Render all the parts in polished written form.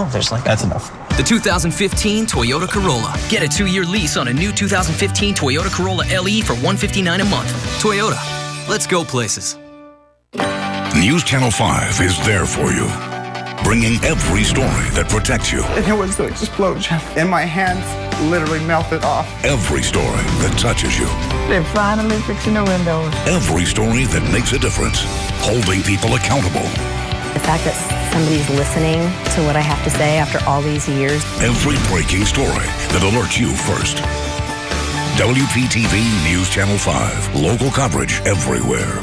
Oh, that's enough. The 2015 Toyota Corolla. Get a 2-year lease on a new 2015 Toyota Corolla LE for $159 a month. Toyota, let's go places. News Channel 5 is there for you, bringing every story that protects you. And it was the explosion, and my hands literally melted off. Every story that touches you. They're finally fixing the windows. Every story that makes a difference, holding people accountable. The fact that somebody's listening to what I have to say after all these years. Every breaking story that alerts you first. WPTV News Channel 5. Local coverage everywhere.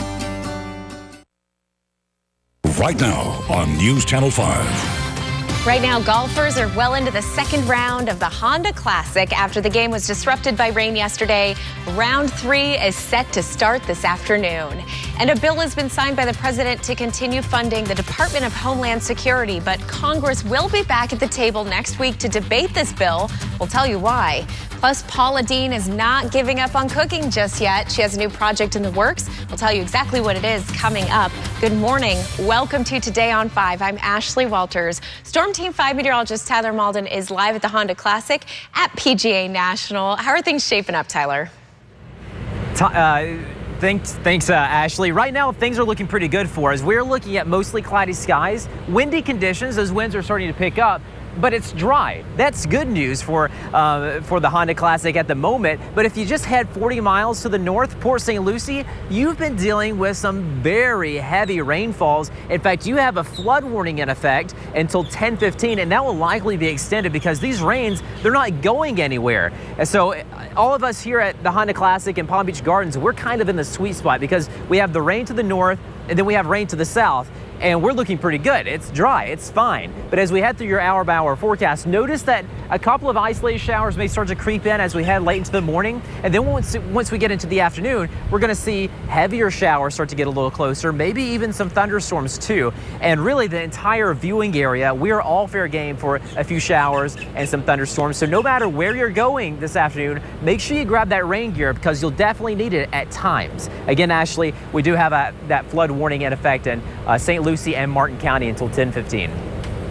Right now on News Channel 5. Right now, golfers are well into the second round of the Honda Classic after the game was disrupted by rain yesterday. Round 3 is set to start this afternoon. And a bill has been signed by the president to continue funding the Department of Homeland Security. But Congress will be back at the table next week to debate this bill. We'll tell you why. Plus, Paula Deen is not giving up on cooking just yet. She has a new project in the works. We'll tell you exactly what it is coming up. Good morning. Welcome to Today on 5. I'm Ashley Walters. Storm Team 5 meteorologist Tyler Malden is live at the Honda Classic at PGA National. How are things shaping up, Tyler? Thanks, Ashley. Right now, things are looking pretty good for us. We're looking at mostly cloudy skies, windy conditions. Those winds are starting to pick up, but it's dry. That's good news for the Honda Classic at the moment. But if you just head 40 miles to the north, Port St. Lucie, you've been dealing with some very heavy rainfalls. In fact, you have a flood warning in effect until 10:15, and that will likely be extended because these rains, they're not going anywhere. And so all of us here at the Honda Classic and Palm Beach Gardens, we're kind of in the sweet spot because we have the rain to the north and then we have rain to the south. And we're looking pretty good. It's dry, it's fine. But as we head through your hour-by-hour forecast, notice that a couple of isolated showers may start to creep in as we head late into the morning. And then once we get into the afternoon, we're gonna see heavier showers start to get a little closer, maybe even some thunderstorms too. And really the entire viewing area, we are all fair game for a few showers and some thunderstorms. So no matter where you're going this afternoon, make sure you grab that rain gear because you'll definitely need it at times. Again, Ashley, we do have that flood warning in effect in St. Lucie and Martin County until 10:15.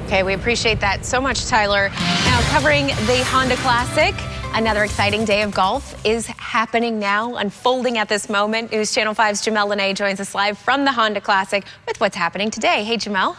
Okay, we appreciate that so much, Tyler. Now covering the Honda Classic, another exciting day of golf is happening now, unfolding at this moment. News Channel 5's Jamel Lene joins us live from the Honda Classic with what's happening today. Hey, Jamel.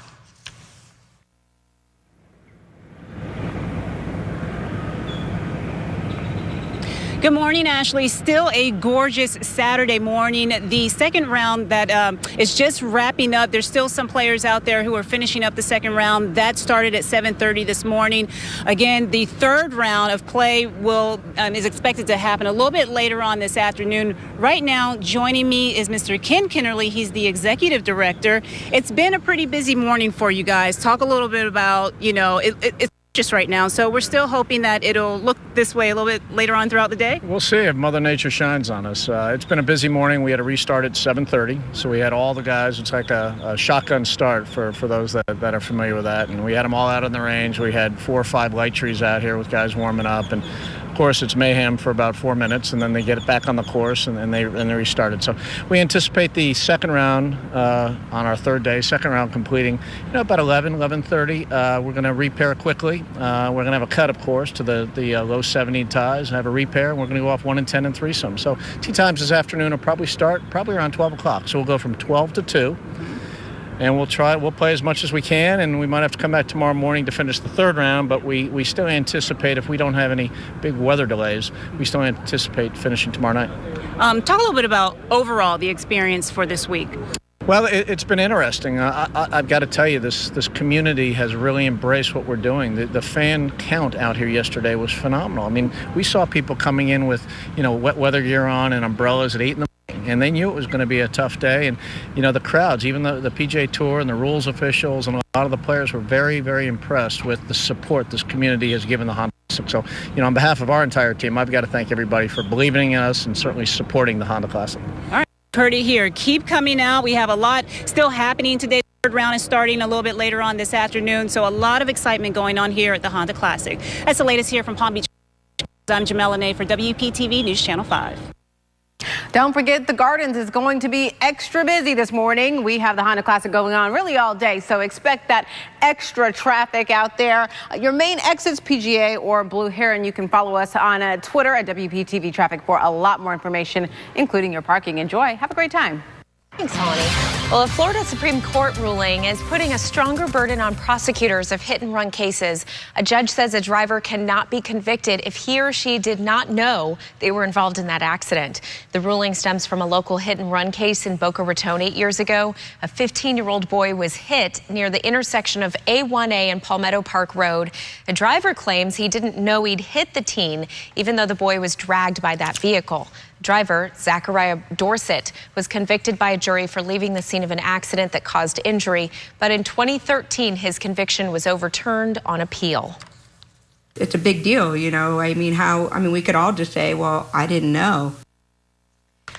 Good morning, Ashley. Still a gorgeous Saturday morning. The second round that is just wrapping up. There's still some players out there who are finishing up the second round. That started at 7:30 this morning. Again, the third round of play is expected to happen a little bit later on this afternoon. Right now, joining me is Mr. Ken Kennerly. He's the executive director. It's been a pretty busy morning for you guys. Talk a little bit about, it's just right now, so we're still hoping that it'll look this way a little bit later on throughout the day. We'll see if Mother Nature shines on us. It's been a busy morning. We had a restart at 7:30, so we had all the guys. It's like a shotgun start for those that are familiar with that, and we had them all out on the range. We had 4 or 5 light trees out here with guys warming up, and of course it's mayhem for about 4 minutes, and then they get it back on the course and they restarted. So we anticipate the second round on our third day, second round completing about 11:30. We're going to repair quickly. We're going to have a cut, of course, to the low 70 ties and have a repair. We're going to go off 1 and 10 and threesome. So tee times this afternoon will probably start around 12 o'clock. So we'll go from 12 to 2. And we'll play as much as we can, and we might have to come back tomorrow morning to finish the third round, but we still anticipate, if we don't have any big weather delays, we still anticipate finishing tomorrow night. Talk a little bit about overall the experience for this week. Well, it's been interesting. I've got to tell you, this community has really embraced what we're doing. The fan count out here yesterday was phenomenal. I mean, we saw people coming in with, wet weather gear on and umbrellas at 8 in the morning, and they knew it was going to be a tough day. And, the crowds, even the PGA Tour and the rules officials and a lot of the players were very, very impressed with the support this community has given the Honda Classic. So, on behalf of our entire team, I've got to thank everybody for believing in us and certainly supporting the Honda Classic. All right. Heard it here. Keep coming out. We have a lot still happening today. The third round is starting a little bit later on this afternoon, so a lot of excitement going on here at the Honda Classic. That's the latest here from Palm Beach. I'm Jamel Lene for WPTV News Channel 5. Don't forget, the Gardens is going to be extra busy this morning. We have the Honda Classic going on really all day, so expect that extra traffic out there. Your main exits, PGA or Blue Heron. You can follow us on Twitter at WPTV Traffic for a lot more information, including your parking. Enjoy. Have a great time. Thanks, Holly. Well, a Florida Supreme Court ruling is putting a stronger burden on prosecutors of hit-and-run cases. A judge says a driver cannot be convicted if he or she did not know they were involved in that accident. The ruling stems from a local hit-and-run case in Boca Raton 8 years ago. A 15-year-old boy was hit near the intersection of A1A and Palmetto Park Road. The driver claims he didn't know he'd hit the teen, even though the boy was dragged by that vehicle. Driver Zachariah Dorsett was convicted by a jury for leaving the scene of an accident that caused injury, but in 2013 his conviction was overturned on appeal. It's a big deal, you know. I mean, we could all just say, well, I didn't know.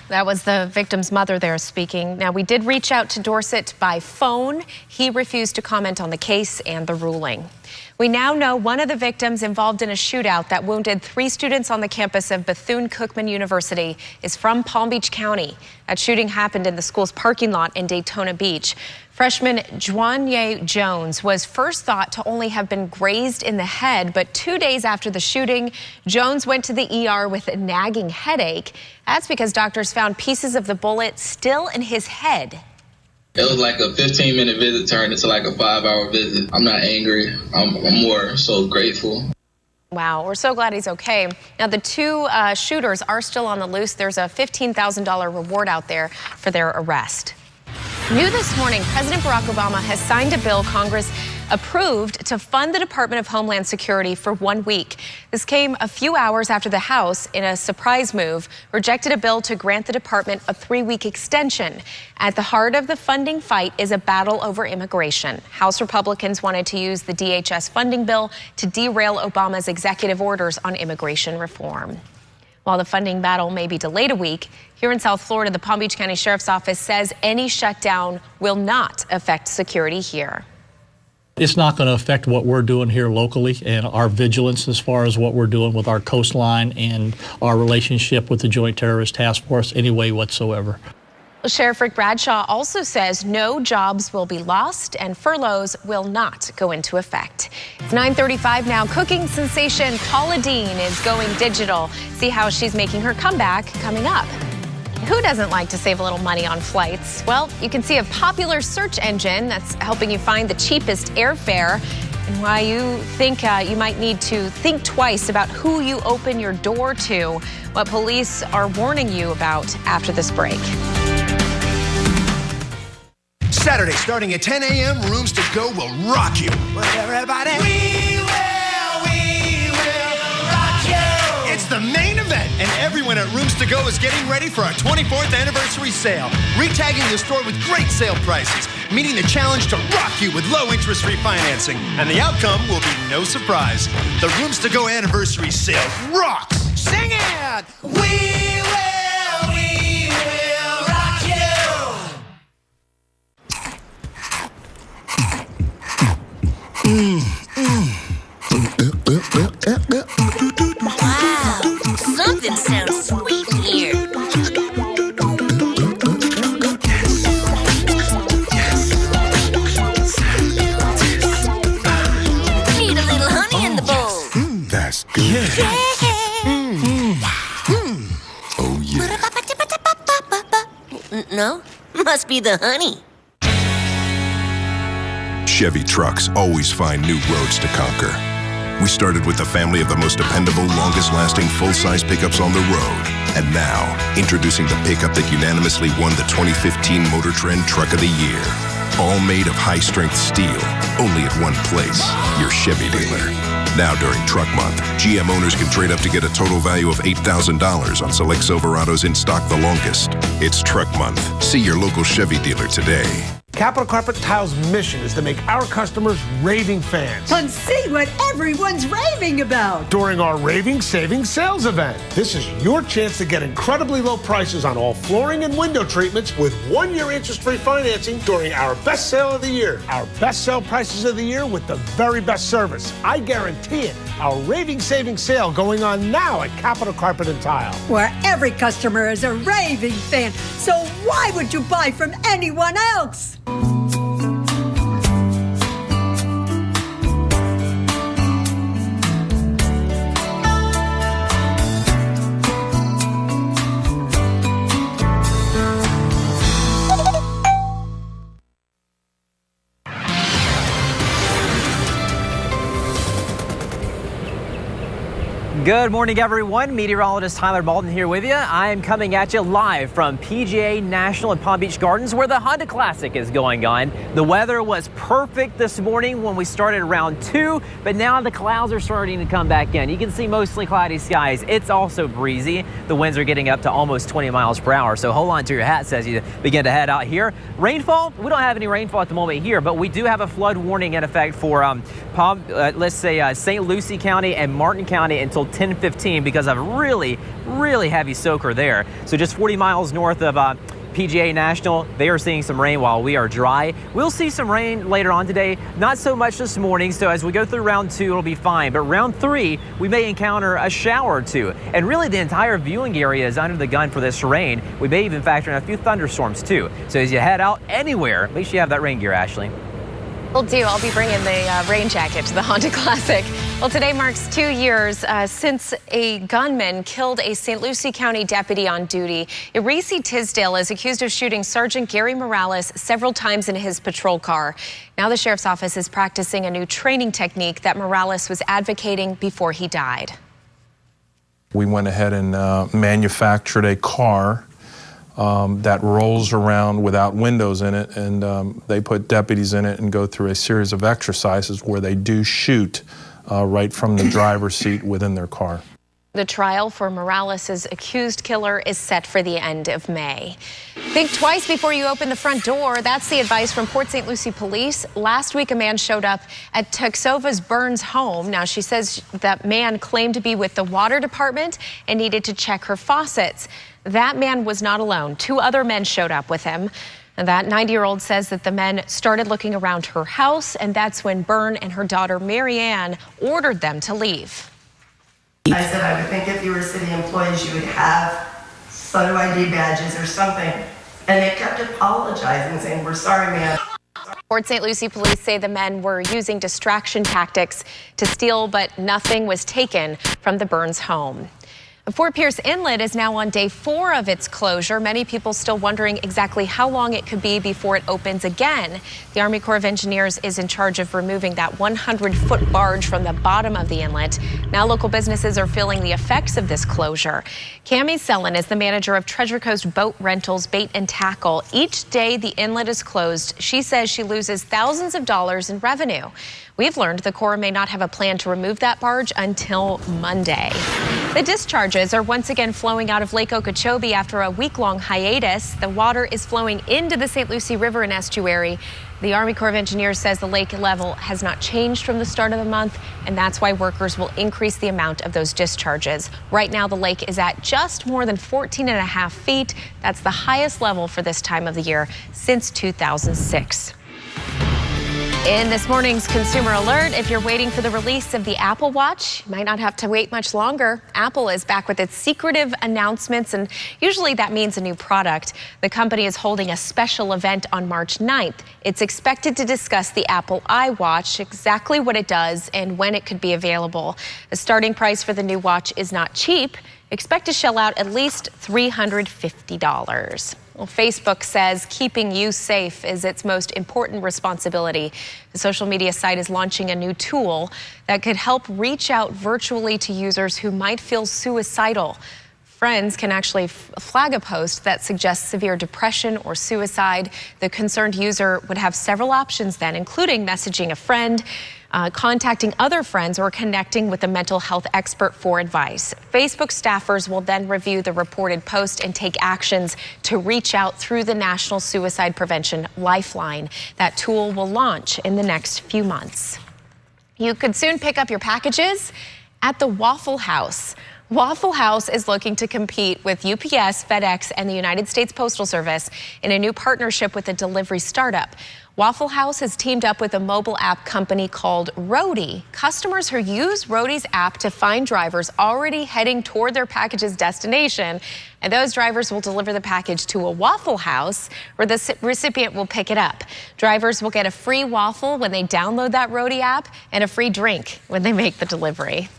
That was the victim's mother there speaking. Now, we did reach out to Dorsett by phone. He refused to comment on the case and the ruling. We now know one of the victims involved in a shootout that wounded 3 students on the campus of Bethune-Cookman University is from Palm Beach County. That shooting happened in the school's parking lot in Daytona Beach. Freshman Juanye Jones was first thought to only have been grazed in the head, but 2 days after the shooting, Jones went to the ER with a nagging headache. That's because doctors found pieces of the bullet still in his head. It was like a 15-minute visit turned into like a 5-hour visit. I'm not angry. I'm more so grateful. Wow, we're so glad he's okay. Now, the 2 shooters are still on the loose. There's a $15,000 reward out there for their arrest. New this morning, President Barack Obama has signed a bill Congress approved to fund the Department of Homeland Security for 1 week. This came a few hours after the House, in a surprise move, rejected a bill to grant the department a 3-week extension. At the heart of the funding fight is a battle over immigration. House Republicans wanted to use the DHS funding bill to derail Obama's executive orders on immigration reform. While the funding battle may be delayed a week, here in South Florida, the Palm Beach County Sheriff's Office says any shutdown will not affect security here. It's not going to affect what we're doing here locally and our vigilance as far as what we're doing with our coastline and our relationship with the Joint Terrorist Task Force any way whatsoever. Sheriff Rick Bradshaw also says no jobs will be lost and furloughs will not go into effect. It's 9:35 now. Cooking sensation Paula Deen is going digital. See how she's making her comeback coming up. Who doesn't like to save a little money on flights? Well, you can see a popular search engine that's helping you find the cheapest airfare and why you think you might need to think twice about who you open your door to, what police are warning you about after this break. Saturday, starting at 10 a.m., Rooms to Go will rock you. Everybody, we will rock you. It's the main event, and everyone at Rooms to Go is getting ready for our 24th anniversary sale. Retagging the store with great sale prices, meeting the challenge to rock you with low interest refinancing. And the outcome will be no surprise. The Rooms to Go anniversary sale rocks. Sing it! We will rock you. Wow, something sounds sweet in here. Need a little honey in the bowl. That's good. Oh, yeah. No, must be the honey. Chevy trucks always find new roads to conquer. We started with the family of the most dependable, longest-lasting full-size pickups on the road. And now, introducing the pickup that unanimously won the 2015 Motor Trend Truck of the Year. All made of high-strength steel, only at one place, your Chevy dealer. Now during Truck Month, GM owners can trade up to get a total value of $8,000 on select Silverados in stock the longest. It's Truck Month. See your local Chevy dealer today. Capital Carpet Tile's mission is to make our customers raving fans. Come see what everyone's raving about During our Raving Savings Sales event. This is your chance to get incredibly low prices on all flooring and window treatments with 1-year interest-free financing during our best sale of the year. Our best sale prices of the year with the very best service. I guarantee it. Our Raving Savings Sale going on now at Capital Carpet and Tile. where every customer is a raving fan. So why would you buy from anyone else? Good morning, everyone. Meteorologist Tyler Baldwin here with you. I am coming at you live from PGA National at Palm Beach Gardens, where the Honda Classic is going on. The weather was perfect this morning when we started round 2, but now the clouds are starting to come back in. You can see mostly cloudy skies. It's also breezy. The winds are getting up to almost 20 miles per hour, so hold on to your hats as you begin to head out here. Rainfall, we don't have any rainfall at the moment here, but we do have a flood warning in effect for St. Lucie County and Martin County until 10:15 because of really heavy soaker there. So just 40 miles north of PGA National, they are seeing some rain while we are dry. We'll see some rain later on today, not so much this morning, so as we go through round 2, it'll be fine. But round 3, we may encounter a shower or two. And really the entire viewing area is under the gun for this rain. We may even factor in a few thunderstorms too. So as you head out anywhere, make sure you have that rain gear, Ashley. Will do. I'll be bringing the rain jacket to the Honda Classic. Well, today marks 2 years since a gunman killed a St. Lucie County deputy on duty. Reese Tisdale is accused of shooting Sergeant Gary Morales several times in his patrol car. Now the sheriff's office is practicing a new training technique that Morales was advocating before he died. We went ahead and manufactured a car that rolls around without windows in it, and they put deputies in it and go through a series of exercises where they do shoot right from the driver's seat within their car. The trial for Morales' accused killer is set for the end of May. Think twice before you open the front door. That's the advice from Port St. Lucie police. Last week, a man showed up at Texova's Burns home. Now, she says that man claimed to be with the water department and needed to check her faucets. That man was not alone. 2 other men showed up with him. And that 90-year-old says that the men started looking around her house, and that's when Byrne and her daughter, Marianne, ordered them to leave. I said I would think if you were city employees, you would have photo ID badges or something. And they kept apologizing, saying, "We're sorry, ma'am." Port St. Lucie police say the men were using distraction tactics to steal, but nothing was taken from the Burns home. Fort Pierce Inlet is now on day 4 of its closure. Many people still wondering exactly how long it could be before it opens again. The Army Corps of Engineers is in charge of removing that 100-foot barge from the bottom of the inlet. Now local businesses are feeling the effects of this closure. Cami Sellen is the manager of Treasure Coast Boat Rentals Bait and Tackle. Each day the inlet is closed, she says she loses thousands of dollars in revenue. We've learned the Corps may not have a plan to remove that barge until Monday. The discharges are once again flowing out of Lake Okeechobee after a week-long hiatus. The water is flowing into the St. Lucie River and estuary. The Army Corps of Engineers says the lake level has not changed from the start of the month, and that's why workers will increase the amount of those discharges. Right now, the lake is at just more than 14.5 feet. That's the highest level for this time of the year since 2006. In this morning's Consumer Alert, if you're waiting for the release of the Apple Watch, you might not have to wait much longer. Apple is back with its secretive announcements, and usually that means a new product. The company is holding a special event on March 9th. It's expected to discuss the Apple iWatch, exactly what it does and when it could be available. The starting price for the new watch is not cheap. Expect to shell out at least $350. Well, Facebook says keeping you safe is its most important responsibility. The social media site is launching a new tool that could help reach out virtually to users who might feel suicidal. Friends can actually flag a post that suggests severe depression or suicide. The concerned user would have several options then, including messaging a friend, contacting other friends, or connecting with a mental health expert for advice. Facebook staffers will then review the reported post and take actions to reach out through the National Suicide Prevention Lifeline. That tool will launch in the next few months. You could soon pick up your packages at the Waffle House. Waffle House is looking to compete with UPS, FedEx, and the United States Postal Service in a new partnership with a delivery startup. Waffle House has teamed up with a mobile app company called Roadie. Customers who use Roadie's app to find drivers already heading toward their package's destination, and those drivers will deliver the package to a Waffle House where the recipient will pick it up. Drivers will get a free waffle when they download that Roadie app and a free drink when they make the delivery.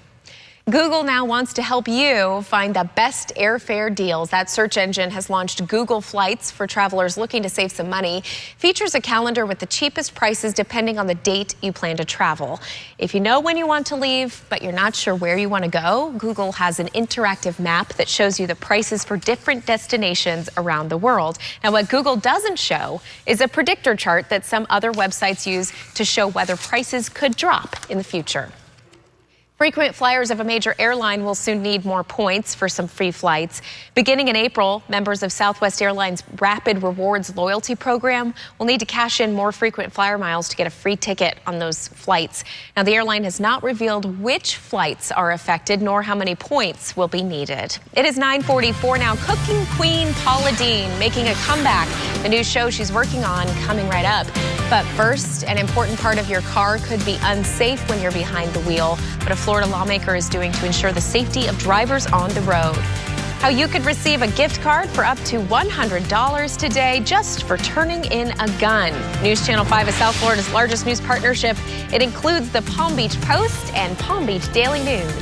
Google now wants to help you find the best airfare deals. That search engine has launched Google Flights for travelers looking to save some money. Features a calendar with the cheapest prices depending on the date you plan to travel. If you know when you want to leave, but you're not sure where you want to go, Google has an interactive map that shows you the prices for different destinations around the world. Now, what Google doesn't show is a predictor chart that some other websites use to show whether prices could drop in the future. Frequent flyers of a major airline will soon need more points for some free flights. Beginning in April, members of Southwest Airlines' Rapid Rewards loyalty program will need to cash in more frequent flyer miles to get a free ticket on those flights. Now, the airline has not revealed which flights are affected nor how many points will be needed. It is 9:44 now. Cooking Queen Paula Deen making a comeback. The new show she's working on coming right up. But first, an important part of your car could be unsafe when you're behind the wheel. But a Florida lawmaker is doing to ensure the safety of drivers on the road. How you could receive a gift card for up to $100 today just for turning in a gun. News Channel 5 is South Florida's largest news partnership. It includes the Palm Beach Post and Palm Beach Daily News.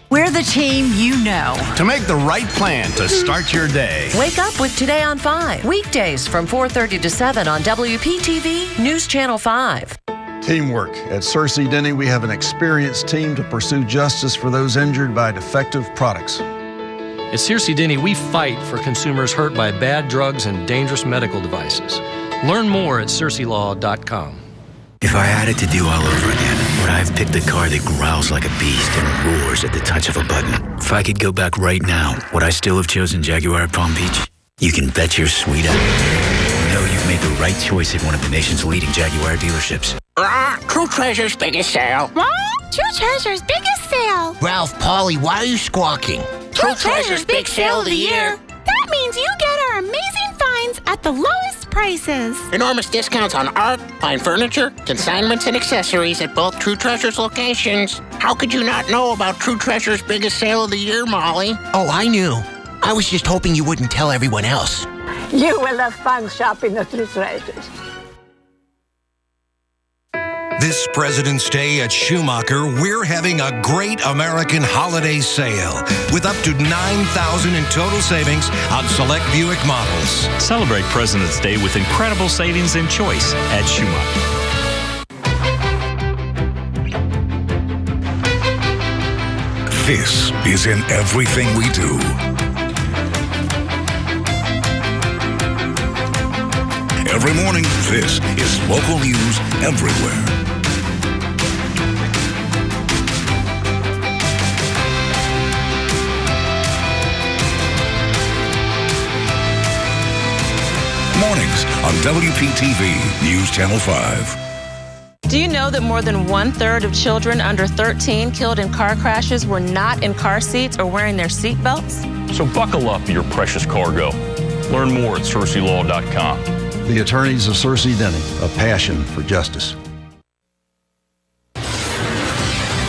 We're the team you know. To make the right plan to start your day. Wake up with Today on 5. Weekdays from 4:30 to 7 on WPTV News Channel 5. Teamwork. At Cersei Denny, we have an experienced team to pursue justice for those injured by defective products. At Cersei Denny, we fight for consumers hurt by bad drugs and dangerous medical devices. Learn more at CerseiLaw.com. If I had it to do all over again, would I have picked a car that growls like a beast and roars at the touch of a button? If I could go back right now, would I still have chosen Jaguar at Palm Beach? You can bet your sweet ass. Know you've made the right choice at one of the nation's leading Jaguar dealerships. True Treasure's biggest sale. What? True Treasure's biggest sale. Ralph, Polly, why are you squawking? True Treasure's big sale of the year. That means you get our amazing finds at the lowest prices. Enormous discounts on art, fine furniture, consignments, and accessories at both True Treasure's locations. How could you not know about True Treasure's biggest sale of the year, Molly? Oh, I knew. I was just hoping you wouldn't tell everyone else. You will have fun shopping at True Treasures. This President's Day at Schumacher, we're having a great American holiday sale with up to $9,000 in total savings on select Buick models. Celebrate President's Day with incredible savings and choice at Schumacher. This is in everything we do. Every morning, this is local news everywhere. Mornings on WPTV News Channel 5. Do you know that more than 1/3 of children under 13 killed in car crashes were not in car seats or wearing their seat belts? So buckle up, your precious cargo. Learn more at CerseiLaw.com. The attorneys of Cersei Denny, a passion for justice.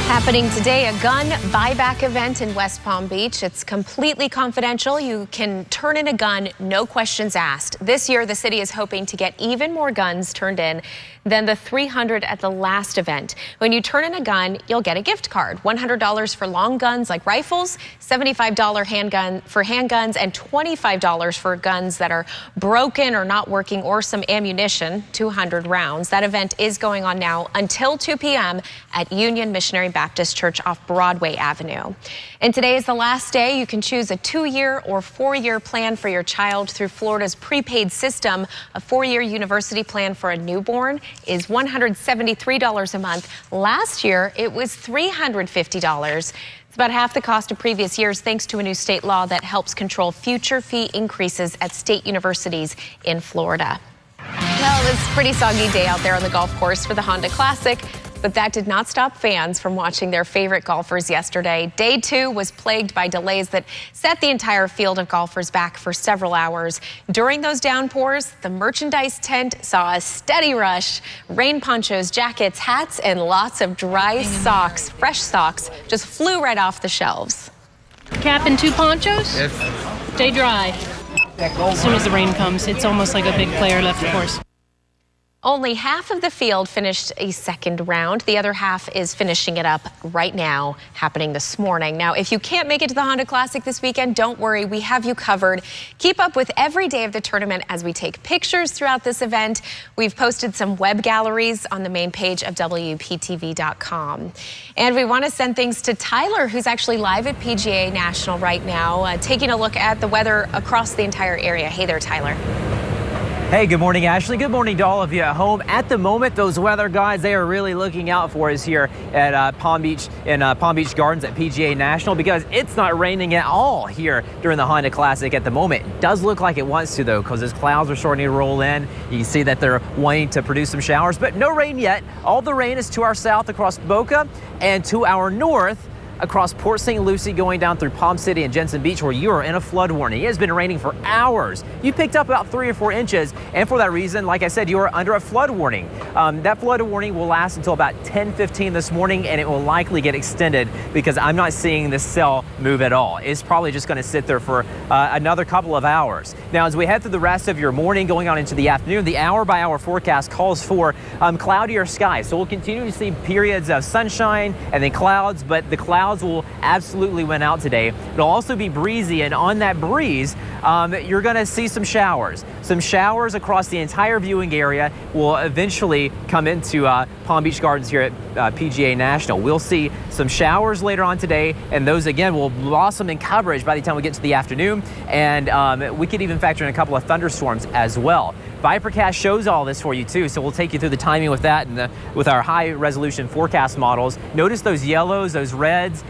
Happening today, a gun buyback event in West Palm Beach. It's completely confidential. You can turn in a gun, no questions asked. This year, the city is hoping to get even more guns turned in than the 300 at the last event. When you turn in a gun, you'll get a gift card. $100 for long guns like rifles, $75 handgun for handguns, and $25 for guns that are broken or not working, or some ammunition, 200 rounds. That event is going on now until 2 p.m. at Union Missionary Baptist Baptist Church off Broadway Avenue. And today is the last day. You can choose a 2-year or 4-year plan for your child through Florida's prepaid system. A 4-year university plan for a newborn is $173 a month. Last year, it was $350. It's about half the cost of previous years, thanks to a new state law that helps control future fee increases at state universities in Florida. Well, it's a pretty soggy day out there on the golf course for the Honda Classic, but that did not stop fans from watching their favorite golfers yesterday. Day 2 was plagued by delays that set the entire field of golfers back for several hours. During those downpours, the merchandise tent saw a steady rush. Rain ponchos, jackets, hats, and lots of dry socks, fresh socks, just flew right off the shelves. Cap and 2 ponchos? Yes. Stay dry. As soon as the rain comes, it's almost like a big player left the course. Only half of the field finished a second round. The other half is finishing it up right now, happening this morning. Now, if you can't make it to the Honda Classic this weekend, don't worry, we have you covered. Keep up with every day of the tournament as we take pictures throughout this event. We've posted some web galleries on the main page of WPTV.com. And we want to send things to Tyler, who's actually live at PGA National right now, taking a look at the weather across the entire area. Hey there, Tyler. Hey, good morning, Ashley. Good morning to all of you at home. At the moment, those weather guys, they are really looking out for us here at Palm Beach Gardens at PGA National, because it's not raining at all here during the Honda Classic at the moment. It does look like it wants to, though, because as clouds are starting to roll in, you can see that they're wanting to produce some showers, but no rain yet. All the rain is to our south across Boca and to our north across Port St. Lucie, going down through Palm City and Jensen Beach, where you are in a flood warning. It has been raining for hours. You picked up about 3 or 4 inches, and for that reason, like I said, you are under a flood warning. That flood warning will last until about 10:15 this morning, and it will likely get extended because I'm not seeing this cell move at all. It's probably just going to sit there for another couple of hours. Now, as we head through the rest of your morning, going on into the afternoon, the hour-by-hour forecast calls for cloudier skies. So we'll continue to see periods of sunshine and then clouds, but the clouds will absolutely win out today. It'll also be breezy, and on that breeze, you're going to see some showers. Some showers across the entire viewing area will eventually come into Palm Beach Gardens here at PGA National. We'll see some showers later on today, and those again will blossom in coverage by the time we get to the afternoon, and we could even factor in a couple of thunderstorms as well. Vipercast shows all this for you too, so we'll take you through the timing with that and with our high resolution forecast models. Notice those yellows, those reds,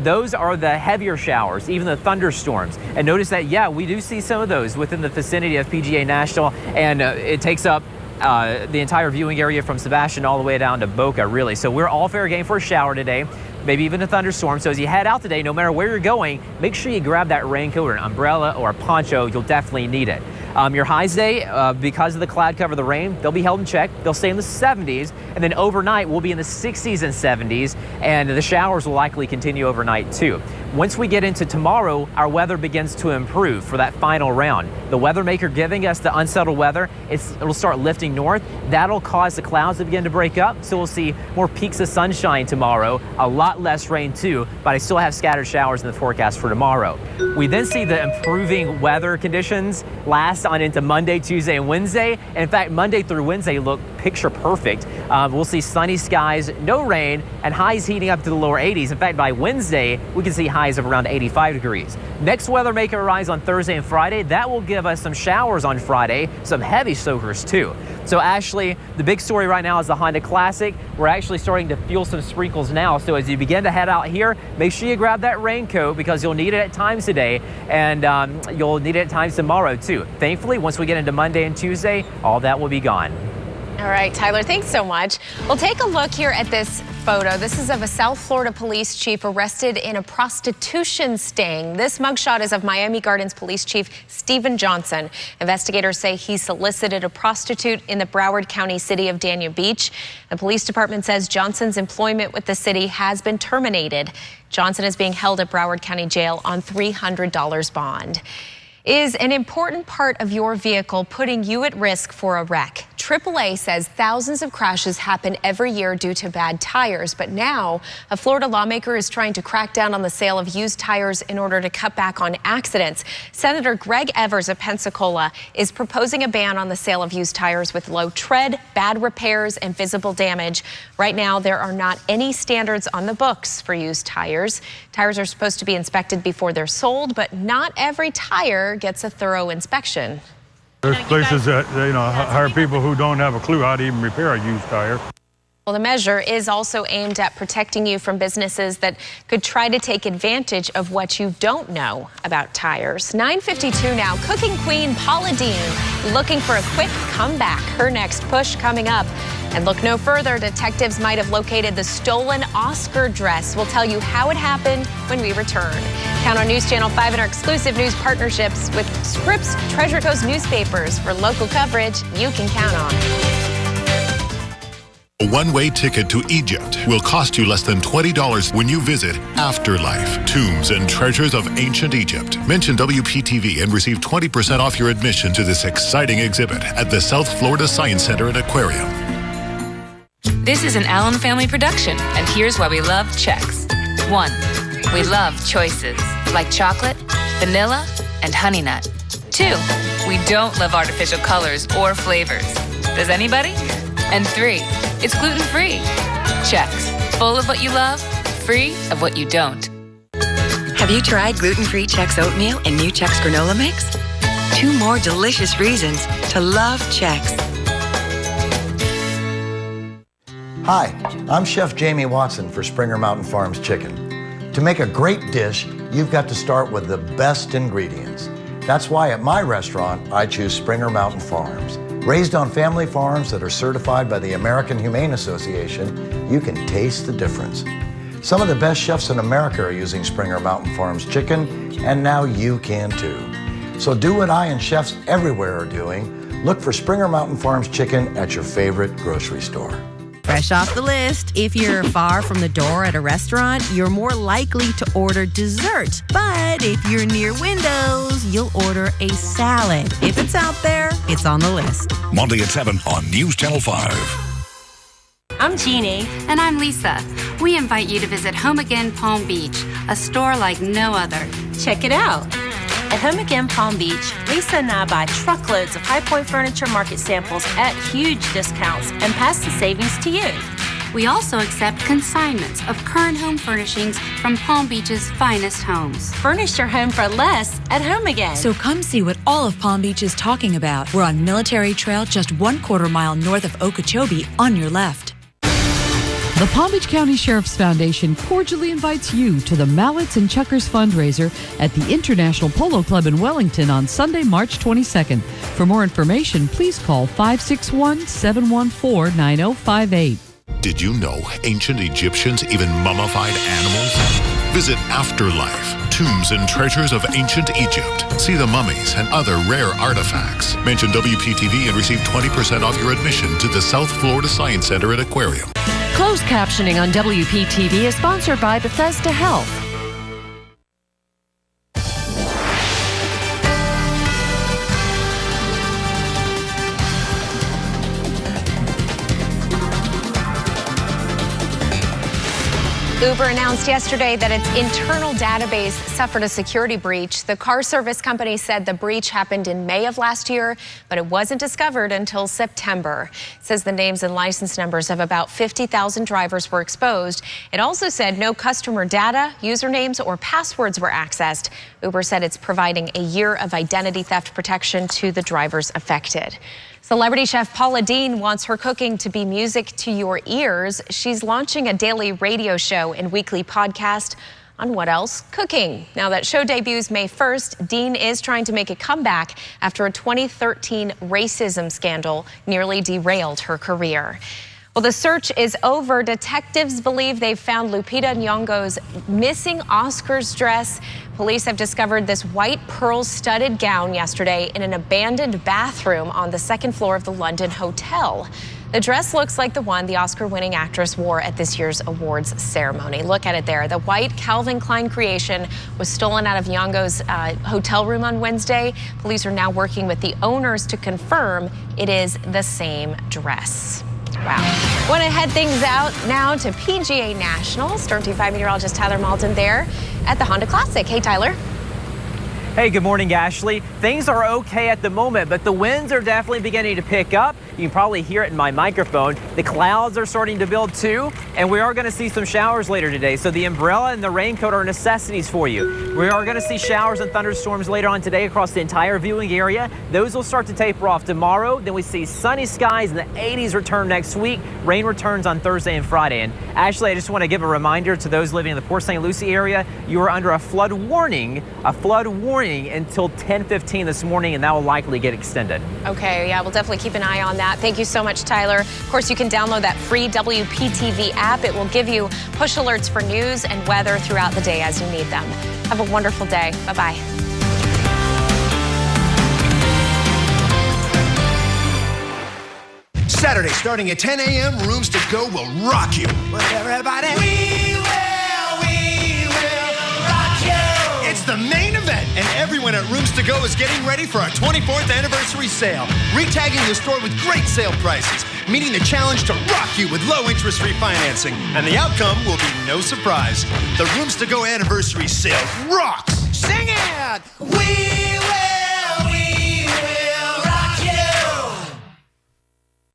those are the heavier showers, even the thunderstorms. And notice that, yeah, we do see some of those within the vicinity of PGA National, and it takes up the entire viewing area from Sebastian all the way down to Boca, really. So we're all fair game for a shower today, maybe even a thunderstorm. So as you head out today, no matter where you're going, make sure you grab that raincoat or an umbrella or a poncho. You'll definitely need it. Your highs today, because of the cloud cover, the rain, they'll be held in check. They'll stay in the 70s, and then overnight we'll be in the 60s and 70s, and the showers will likely continue overnight too. Once we get into tomorrow, our weather begins to improve for that final round. The weather maker giving us the unsettled weather, it'll start lifting north. That'll cause the clouds to begin to break up, so we'll see more peaks of sunshine tomorrow, a lot less rain too, but I still have scattered showers in the forecast for tomorrow. We then see the improving weather conditions last on into Monday, Tuesday, and Wednesday. And in fact, Monday through Wednesday look picture perfect. We'll see sunny skies, no rain, and highs heating up to the lower 80s. In fact, by Wednesday, we can see highs of around 85 degrees. Next weather maker arrives on Thursday and Friday. That will give us some showers on Friday, some heavy soakers too. So Ashley, the big story right now is the Honda Classic. We're actually starting to feel some sprinkles now. So as you begin to head out here, make sure you grab that raincoat because you'll need it at times today, and you'll need it at times tomorrow too. Thankfully, once we get into Monday and Tuesday, all that will be gone. All right, Tyler, thanks so much. We'll take a look here at this photo. This is of a South Florida police chief arrested in a prostitution sting. This mugshot is of Miami Gardens Police Chief Stephen Johnson. Investigators say he solicited a prostitute in the Broward County city of Dania Beach. The police department says Johnson's employment with the city has been terminated. Johnson is being held at Broward County Jail on $300 bond. Is an important part of your vehicle putting you at risk for a wreck? AAA says thousands of crashes happen every year due to bad tires, but now a Florida lawmaker is trying to crack down on the sale of used tires in order to cut back on accidents. Senator Greg Evers of Pensacola is proposing a ban on the sale of used tires with low tread, bad repairs, and visible damage. Right now, there are not any standards on the books for used tires. Tires are supposed to be inspected before they're sold, but not every tire gets a thorough inspection. There's places that, hire people who don't have a clue how to even repair a used tire. Well, the measure is also aimed at protecting you from businesses that could try to take advantage of what you don't know about tires. 9:52 now. Cooking queen Paula Deen looking for a quick comeback. Her next push coming up. And look no further. Detectives might have located the stolen Oscar dress. We'll tell you how it happened when we return. Count on News Channel 5 and our exclusive news partnerships with Scripps Treasure Coast newspapers for local coverage you can count on. A one-way ticket to Egypt will cost you less than $20 when you visit Afterlife, Tombs and Treasures of Ancient Egypt. Mention WPTV and receive 20% off your admission to this exciting exhibit at the South Florida Science Center and Aquarium. This is an Allen family production, and here's why we love Chex. 1. We love choices, like chocolate, vanilla, and honey nut. 2. We don't love artificial colors or flavors. Does anybody? And 3. It's gluten-free. Chex. Full of what you love, free of what you don't. Have you tried gluten-free Chex oatmeal and new Chex granola mix? 2 more delicious reasons to love Chex. Hi, I'm Chef Jamie Watson for Springer Mountain Farms Chicken. To make a great dish, you've got to start with the best ingredients. That's why at my restaurant, I choose Springer Mountain Farms. Raised on family farms that are certified by the American Humane Association, you can taste the difference. Some of the best chefs in America are using Springer Mountain Farms chicken, and now you can too. So do what I and chefs everywhere are doing. Look for Springer Mountain Farms chicken at your favorite grocery store. Fresh off the list, if you're far from the door at a restaurant, you're more likely to order dessert. But if you're near windows, you'll order a salad. If it's out there, it's on the list. Monday at 7 on News Channel 5. I'm Jeannie. And I'm Lisa. We invite you to visit Home Again Palm Beach, a store like no other. Check it out. At Home Again Palm Beach, Lisa and I buy truckloads of High Point Furniture Market samples at huge discounts and pass the savings to you. We also accept consignments of current home furnishings from Palm Beach's finest homes. Furnish your home for less at Home Again. So come see what all of Palm Beach is talking about. We're on Military Trail, just 1/4 mile north of Okeechobee, on your left. The Palm Beach County Sheriff's Foundation cordially invites you to the Mallets and Chuckers fundraiser at the International Polo Club in Wellington on Sunday, March 22nd. For more information, please call 561-714-9058. Did you know ancient Egyptians even mummified animals? Visit Afterlife, Tombs and Treasures of Ancient Egypt. See the mummies and other rare artifacts. Mention WPTV and receive 20% off your admission to the South Florida Science Center and Aquarium. Closed captioning on WPTV is sponsored by Bethesda Health. Uber announced yesterday that its internal database suffered a security breach. The car service company said the breach happened in May of last year, but it wasn't discovered until September. It says the names and license numbers of about 50,000 drivers were exposed. It also said no customer data, usernames, or passwords were accessed. Uber said it's providing a year of identity theft protection to the drivers affected. Celebrity chef Paula Deen wants her cooking to be music to your ears. She's launching a daily radio show and weekly podcast on What Else? Cooking. Now that show debuts May 1st, Deen is trying to make a comeback after a 2013 racism scandal nearly derailed her career. Well, the search is over. Detectives believe they've found Lupita Nyong'o's missing Oscars dress. Police have discovered this white pearl-studded gown yesterday in an abandoned bathroom on the second floor of the London Hotel. The dress looks like the one the Oscar-winning actress wore at this year's awards ceremony. Look at it there. The white Calvin Klein creation was stolen out of Nyong'o's hotel room on Wednesday. Police are now working with the owners to confirm it is the same dress. Wow. Want to head things out now to PGA Nationals. Storm Team 5 meteorologist Tyler Malton there at the Honda Classic. Hey, Tyler. Hey, good morning, Ashley. Things are okay at the moment, but the winds are definitely beginning to pick up. You can probably hear it in my microphone. The clouds are starting to build too, and we are going to see some showers later today. So the umbrella and the raincoat are necessities for you. We are going to see showers and thunderstorms later on today across the entire viewing area. Those will start to taper off tomorrow. Then we see sunny skies in the 80s return next week. Rain returns on Thursday and Friday. And Ashley, I just want to give a reminder to those living in the Port St. Lucie area, you are under a flood warning until 10:15 this morning, and that will likely get extended. Okay, yeah, we'll definitely keep an eye on that. Thank you so much, Tyler. Of course, you can download that free WPTV app. It will give you push alerts for news and weather throughout the day as you need them. Have a wonderful day. Bye-bye. Saturday, starting at 10 a.m., Rooms to Go will rock you. With everybody. We will rock you. It's the main event, and everyone at Rooms to Go is getting ready for our 24th anniversary sale. Retagging the store with great sale prices, meeting the challenge to rock you with low-interest refinancing. And the outcome will be no surprise. The Rooms to Go anniversary sale rocks. Sing it! We will rock you.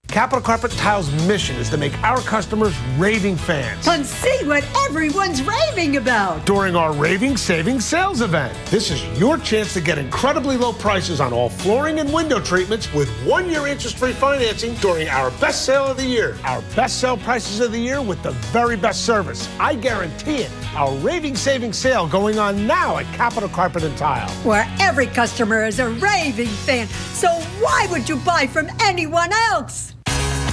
Capital Carpet Tile's mission is to make our customers raving fans. And see what everyone's raving about During our Raving Savings Sales event. This is your chance to get incredibly low prices on all flooring and window treatments with 1-year interest-free financing during our best sale of the year. Our best sale prices of the year with the very best service. I guarantee it. Our Raving Savings Sale going on now at Capital Carpet and Tile. where every customer is a raving fan. So why would you buy from anyone else?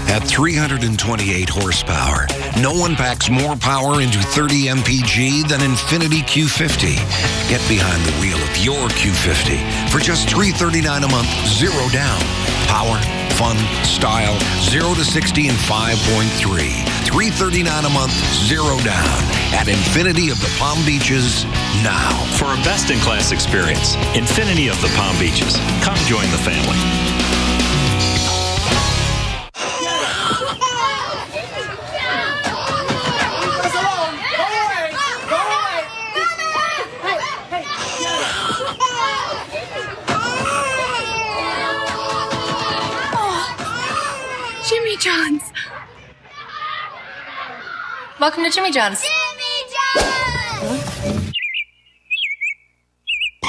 At 328 horsepower, no one packs more power into 30 mpg than Infiniti Q50. Get behind the wheel of your Q50 for just $339 a month, zero down. Power, fun, style, 0 to 60 in 5.3. $339 a month, zero down. At Infiniti of the Palm Beaches now. For a best-in-class experience, Infiniti of the Palm Beaches. Come join the family. Jimmy John's. Welcome to Jimmy John's.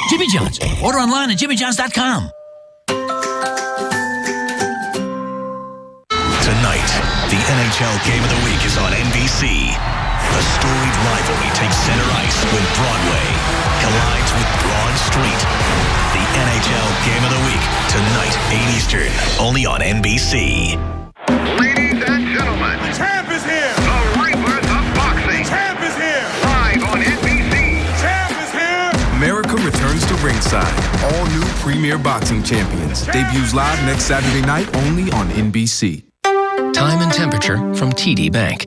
Jimmy John's. Order online at jimmyjohns.com. Tonight, the NHL Game of the Week is on NBC. A storied rivalry takes center ice when Broadway collides with Broad Street. The NHL Game of the Week, tonight, 8 Eastern, only on NBC. Ladies and gentlemen, The champ is here. the Reapers of Boxing, Champ is here. live on NBC. Champ is here. America returns to ringside. All new Premier Boxing Champions. Debuts live next Saturday night only on NBC. Time and temperature from TD Bank.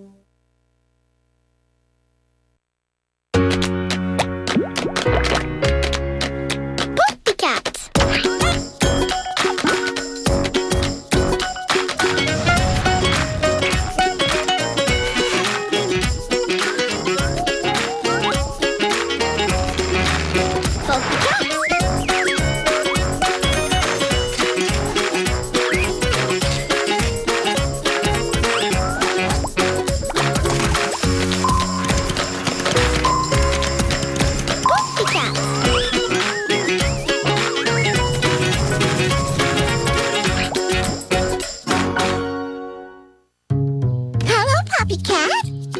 Hello, Puppy Cat.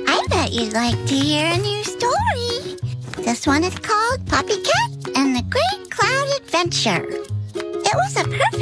I bet you'd like to hear a new story. This one is called Puppy Cat and the Great Cloud Adventure. It was a perfect